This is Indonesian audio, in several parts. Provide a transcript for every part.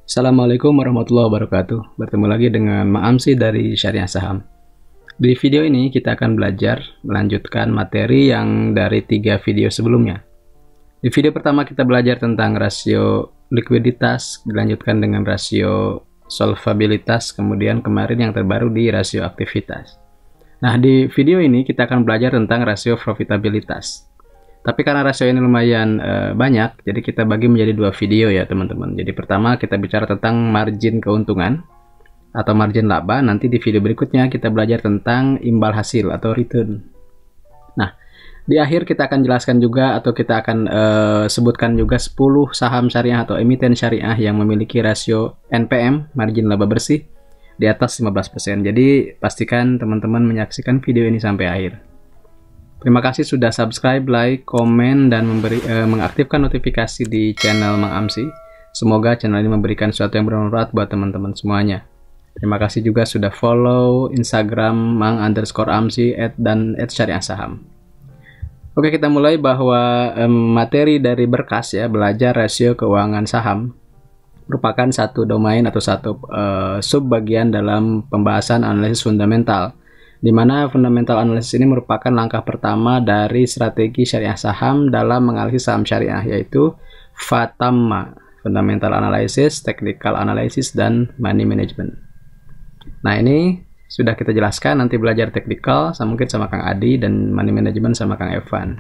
Assalamualaikum warahmatullahi wabarakatuh. Bertemu lagi dengan Mang Amsi dari Syariah Saham. Di video ini kita akan belajar melanjutkan materi yang dari 3 video sebelumnya. Di video pertama kita belajar tentang rasio likuiditas, dilanjutkan dengan rasio solvabilitas, kemudian kemarin yang terbaru di rasio aktivitas. Nah, di video ini kita akan belajar tentang rasio profitabilitas. Tapi karena rasio ini lumayan banyak, jadi kita bagi menjadi 2 video ya teman-teman. Jadi pertama kita bicara tentang margin keuntungan atau margin laba. Nanti di video berikutnya kita belajar tentang imbal hasil atau return. Nah, di akhir kita akan jelaskan juga atau kita akan sebutkan juga 10 saham syariah atau emiten syariah yang memiliki rasio NPM, margin laba bersih, di atas 15%. Jadi pastikan teman-teman menyaksikan video ini sampai akhir. Terima kasih sudah subscribe, like, komen, dan mengaktifkan notifikasi di channel Mang Amsi. Semoga channel ini memberikan sesuatu yang bermanfaat buat teman-teman semuanya. Terima kasih juga sudah follow Instagram mang_amsi dan @syariah saham. Oke, kita mulai bahwa materi dari berkas ya, belajar rasio keuangan saham, merupakan satu domain atau satu sub bagian dalam pembahasan analisis fundamental, di mana fundamental analysis ini merupakan langkah pertama dari strategi syariah saham dalam menganalisis saham syariah, yaitu FATAMA, Fundamental Analysis, Technical Analysis, dan Money Management. Nah, ini sudah kita jelaskan, nanti belajar technical mungkin sama Kang Adi, dan Money Management sama Kang Evan.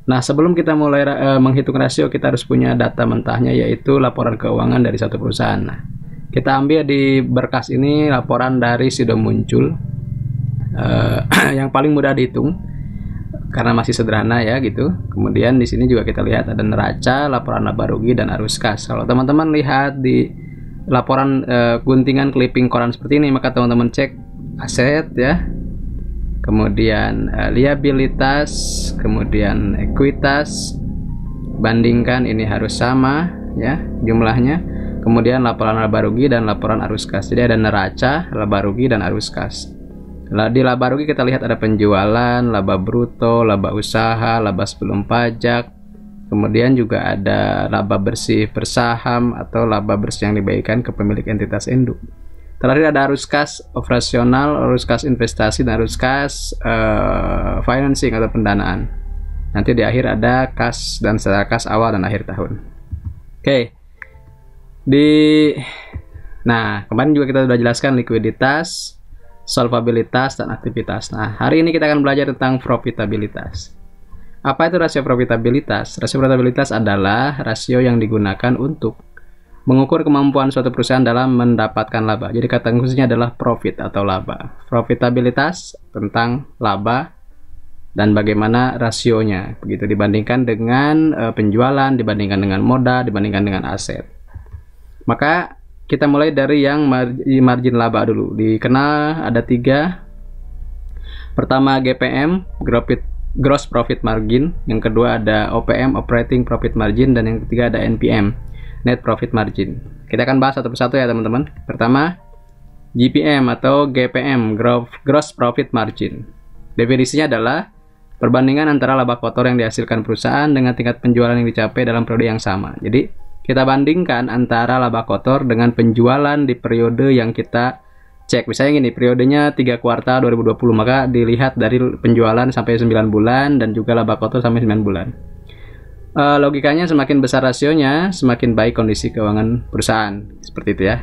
Nah, sebelum kita mulai menghitung rasio, kita harus punya data mentahnya, yaitu laporan keuangan dari satu perusahaan. Nah, kita ambil di berkas ini laporan dari Sido Muncul, yang paling mudah dihitung karena masih sederhana ya gitu. Kemudian di sini juga kita lihat ada neraca, laporan laba rugi, dan arus kas. Kalau teman-teman lihat di laporan guntingan clipping koran seperti ini, maka teman-teman cek aset ya, kemudian liabilitas, kemudian ekuitas, bandingkan ini harus sama ya jumlahnya, kemudian laporan laba rugi dan laporan arus kas. Jadi ada neraca, laba rugi, dan arus kas. Di laba rugi kita lihat ada penjualan, laba bruto, laba usaha, laba sebelum pajak, kemudian juga ada laba bersih per saham atau laba bersih yang dibagikan ke pemilik entitas induk. Terakhir ada arus kas operasional, arus kas investasi, dan arus kas financing atau pendanaan. Nanti di akhir ada kas dan secara kas awal dan akhir tahun. Oke. Nah, kemarin juga kita sudah jelaskan likuiditas, solvabilitas, dan aktivitas. Nah, hari ini kita akan belajar tentang profitabilitas. Apa itu rasio profitabilitas? Rasio profitabilitas adalah rasio yang digunakan untuk mengukur kemampuan suatu perusahaan dalam mendapatkan laba. Jadi kata khususnya adalah profit atau laba. Profitabilitas tentang laba dan bagaimana rasionya, begitu dibandingkan dengan penjualan, dibandingkan dengan modal, dibandingkan dengan aset. Maka kita mulai dari yang margin laba dulu. Dikenal ada 3. Pertama GPM, Gross Profit Margin. Yang kedua ada OPM, Operating Profit Margin. Dan yang ketiga ada NPM, Net Profit Margin. Kita akan bahas satu persatu ya teman-teman. Pertama, GPM atau GPM, Gross Profit Margin. Definisinya adalah perbandingan antara laba kotor yang dihasilkan perusahaan dengan tingkat penjualan yang dicapai dalam periode yang sama. Jadi kita bandingkan antara laba kotor dengan penjualan di periode yang kita cek. Misalnya gini, periodenya 3 kuartal 2020, maka dilihat dari penjualan sampai 9 bulan dan juga laba kotor sampai 9 bulan. Logikanya semakin besar rasionya, semakin baik kondisi keuangan perusahaan. Seperti itu ya.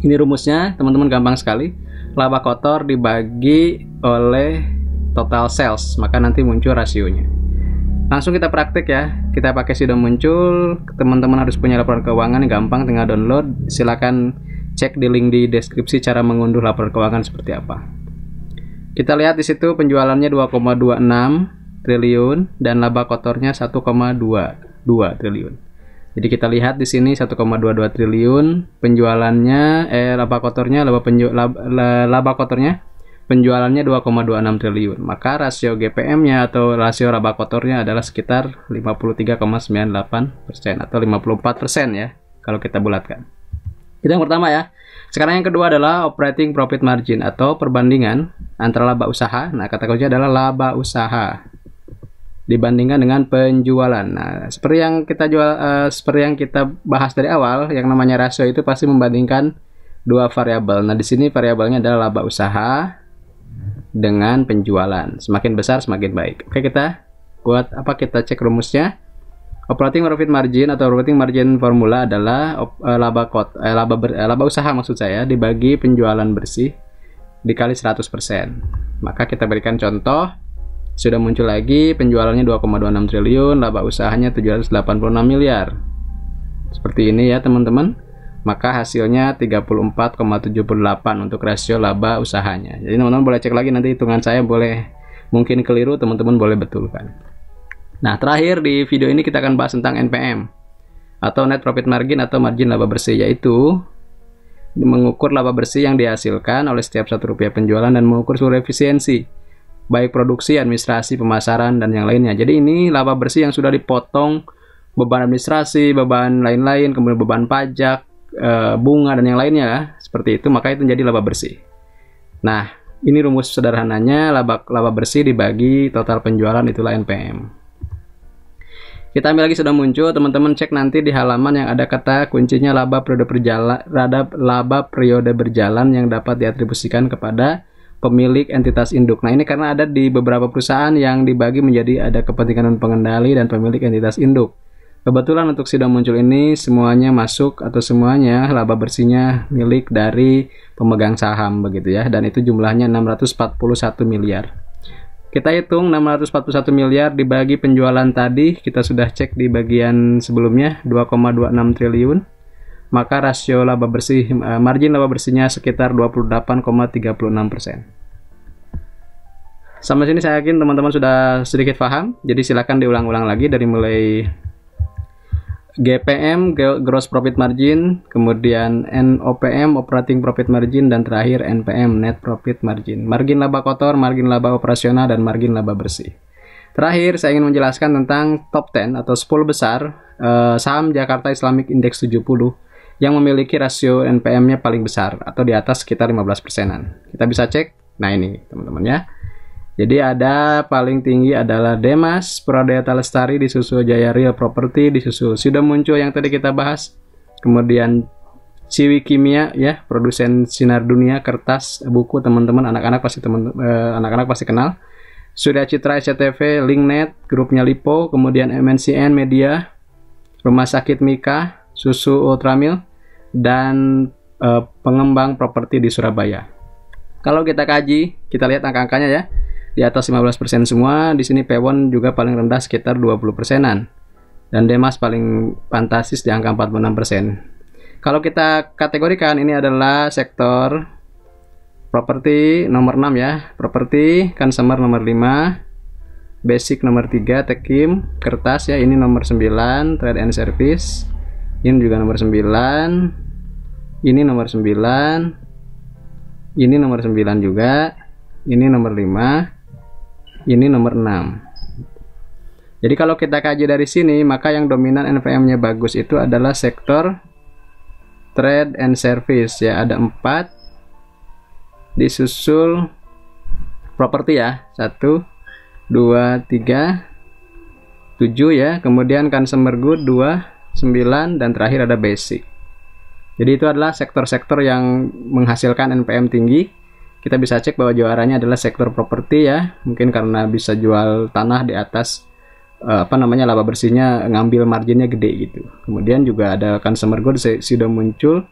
Ini rumusnya, teman-teman, gampang sekali. Laba kotor dibagi oleh total sales, maka nanti muncul rasionya. Langsung kita praktek ya. Kita pakai Sido Muncul. Teman-teman harus punya laporan keuangan, gampang, tinggal download. Silakan cek di link di deskripsi cara mengunduh laporan keuangan seperti apa. Kita lihat di situ penjualannya 2,26 triliun dan laba kotornya 1,22 triliun. Jadi kita lihat di sini 1,22 triliun penjualannya, laba kotornya penjualannya 2,26 triliun. Maka rasio GPM-nya atau rasio laba kotornya adalah sekitar 53,98% atau 54% ya kalau kita bulatkan. Itu yang pertama ya. Sekarang yang kedua adalah Operating Profit Margin atau perbandingan antara laba usaha. Nah, kata kuncinya adalah laba usaha. dibandingkan dengan penjualan. Nah, seperti yang kita bahas dari awal, yang namanya rasio itu pasti membandingkan dua variabel. Nah, di sini variabelnya adalah laba usaha dengan penjualan. Semakin besar semakin baik. Oke, kita kita cek rumusnya. Operating profit margin atau operating margin formula adalah laba usaha maksud saya dibagi penjualan bersih dikali 100%. Maka kita berikan contoh. Sudah muncul lagi, penjualannya 2,26 triliun, laba usahanya 786 miliar. Seperti ini ya teman-teman. Maka hasilnya 34,78 untuk rasio laba usahanya. Jadi teman-teman boleh cek lagi, nanti hitungan saya mungkin keliru, teman-teman boleh betulkan. Nah, terakhir di video ini kita akan bahas tentang NPM atau net profit margin atau margin laba bersih, yaitu mengukur laba bersih yang dihasilkan oleh setiap Rp1 penjualan dan mengukur seluruh efisiensi baik produksi, administrasi, pemasaran, dan yang lainnya. Jadi ini laba bersih yang sudah dipotong beban administrasi, beban lain-lain, kemudian beban pajak, bunga, dan yang lainnya seperti itu, maka itu menjadi laba bersih. Nah, ini rumus sederhananya, laba bersih dibagi total penjualan, itulah NPM. Kita ambil lagi, sudah muncul, teman-teman cek nanti di halaman yang ada kata kuncinya laba periode berjalan yang dapat diatribusikan kepada pemilik entitas induk. Nah, ini karena ada di beberapa perusahaan yang dibagi menjadi ada kepentingan pengendali dan pemilik entitas induk. Kebetulan untuk sudah muncul ini semuanya masuk atau semuanya laba bersihnya milik dari pemegang saham begitu ya, dan itu jumlahnya 641 miliar. Kita hitung 641 miliar dibagi penjualan tadi, kita sudah cek di bagian sebelumnya 2,26 triliun. Maka rasio laba bersih, margin laba bersihnya sekitar 28,36%. Sampai sini saya yakin teman-teman sudah sedikit paham. Jadi silakan diulang-ulang lagi dari mulai GPM, gross profit margin, kemudian NOPM, operating profit margin, dan terakhir NPM, net profit margin. Margin laba kotor, margin laba operasional, dan margin laba bersih. Terakhir saya ingin menjelaskan tentang top 10 atau 10 besar saham Jakarta Islamic Index 70 yang memiliki rasio NPM-nya paling besar atau di atas sekitar 15%-an. Kita bisa cek. Nah, ini teman-teman ya. Jadi ada paling tinggi adalah Demas, Pradata Lestari, disusul Jaya Real Property, disusul sudah muncul yang tadi kita bahas. Kemudian Ciwi Kimia ya, produsen sinar dunia, kertas, buku, teman-teman anak-anak pasti kenal. Surya Citra SCTV, Linknet, grupnya Lipo, kemudian MNCN Media, Rumah Sakit Mika, Susu Ultramil, dan pengembang properti di Surabaya. Kalau kita kaji, kita lihat angka-angkanya ya. Di atas 15% semua, di sini Pewon juga paling rendah sekitar 20%-an. Dan Demas paling fantastis di angka 46%. Kalau kita kategorikan, ini adalah sektor properti nomor 6 ya. Properti, consumer nomor 5, basic nomor 3, Tekim, kertas ya, ini nomor 9, trade and service. Ini juga nomor 9. Ini nomor 9. Ini nomor 9 juga. Ini nomor 5. Ini nomor 6. Jadi kalau kita kaji dari sini, maka yang dominan NPM-nya bagus itu adalah sektor trade and service ya, ada 4. Disusul properti ya, 1, 2, 3, 7 ya. Kemudian consumer good 2, 9, dan terakhir ada basic. Jadi itu adalah sektor-sektor yang menghasilkan NPM tinggi. Kita bisa cek bahwa juaranya adalah sektor properti ya, mungkin karena bisa jual tanah di atas laba bersihnya, ngambil marginnya gede gitu. Kemudian juga ada consumer goods sudah muncul.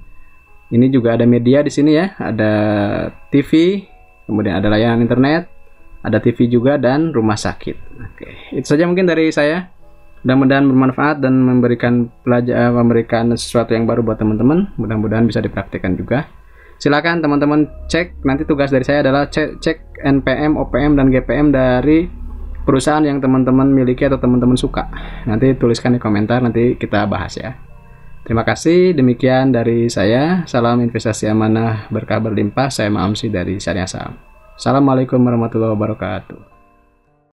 Ini juga ada media di sini ya, ada TV, kemudian ada layanan internet, ada TV juga, dan rumah sakit. Oke, itu saja mungkin dari saya. Mudah-mudahan bermanfaat dan memberikan sesuatu yang baru buat teman-teman. Mudah-mudahan bisa dipraktikkan juga. Silakan teman-teman cek, nanti tugas dari saya adalah cek NPM, OPM, dan GPM dari perusahaan yang teman-teman miliki atau teman-teman suka. Nanti tuliskan di komentar, nanti kita bahas ya. Terima kasih, demikian dari saya. Salam investasi amanah, berkah berlimpah. Saya Ma'amsi dari Syariah Saham. Assalamualaikum warahmatullahi wabarakatuh.